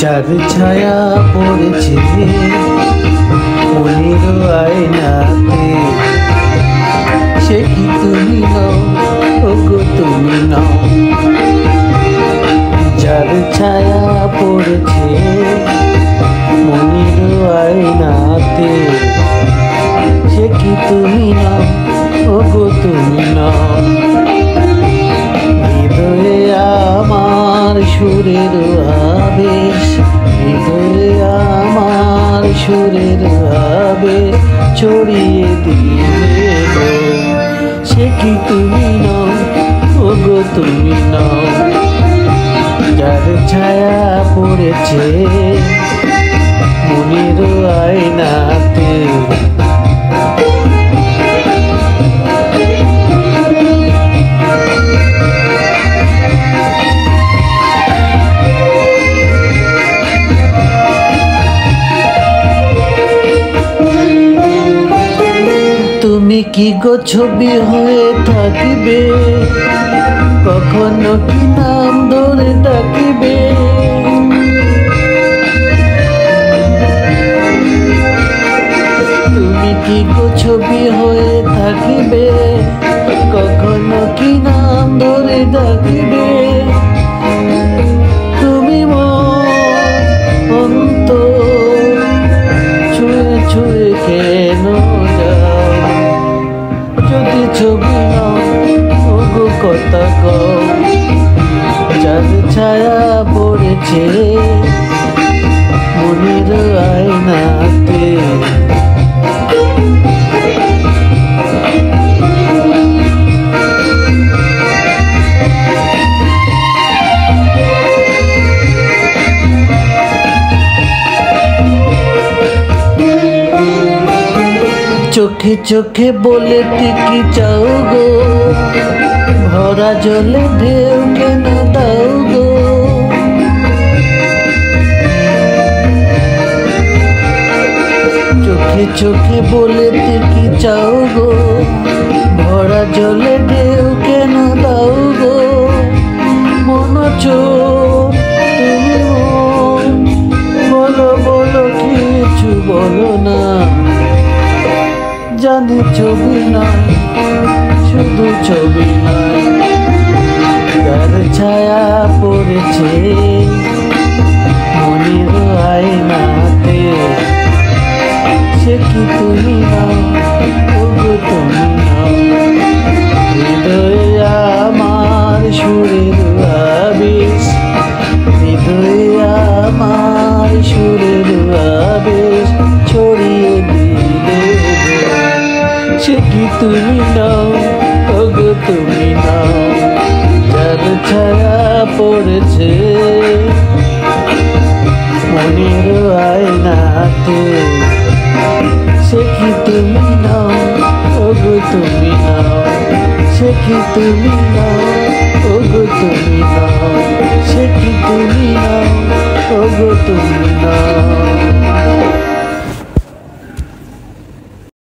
যার ছায়া পড়েছে মনের আয়নাতে, সে কি তুমি নও, ওগো তুমি নও। যার ছায়া পড়েছে মনের আয়নাতে, সে কি তুমি নও, ওগো তুমি নও। হৃদয়ে আমার সুরের আবেশ, হৃদয়ে আমার সুরের আবেশ ছড়িয়ে দিলে গো, সে কি তুমি নও, ওগো তুমি নও। যার ছায়া পড়েছে মনের আয়নাতে, তুমি কি গো ছবি হয়ে থাকিবে, কখনো কি নাম ধরে ডাকিবে। তুমি কি গো ছবি হয়ে থাকিবে, কখনো কি নাম ধরে ডাকিবে। তুমি অন্ত ছুঁয়ে ছুঁয়ে কেন যাও, যদি ছবি নাও, ওগো কথা কও। যার ছায়া পড়েছে মনের আয়নাতে, চোখে চোখে বলে কি চাও গো, ভরা জলে ঢেউ কেন দাও গো। চোখে চোখে বলে কি চাও গো, ভরা জলে ঢেউ কেন দাও গো। মন চোখ তুমি বলো বলো কিছু বলো না, জানি ছবি নয়, শুধু ছবি নয়। যার ছায়া পড়েছে মনের আয়নাতে, সে কি তুমি নও, ওগো তুমি নও। হৃদয়ে আমার সুরের আবেশ, হৃদয়ে আমার সুরের আবেশ ছড়িয়ে দিলে, সে কি তুমি নও, ওগো তুমি নও। যার ছায়া পড়েছে মনের আয়নাতে, সে কি তুমি নও, ওগো তুমি নও। সে কি তুমি নও, ওগো তুমি নও। সে কি তুমি নও, ওগো তুমি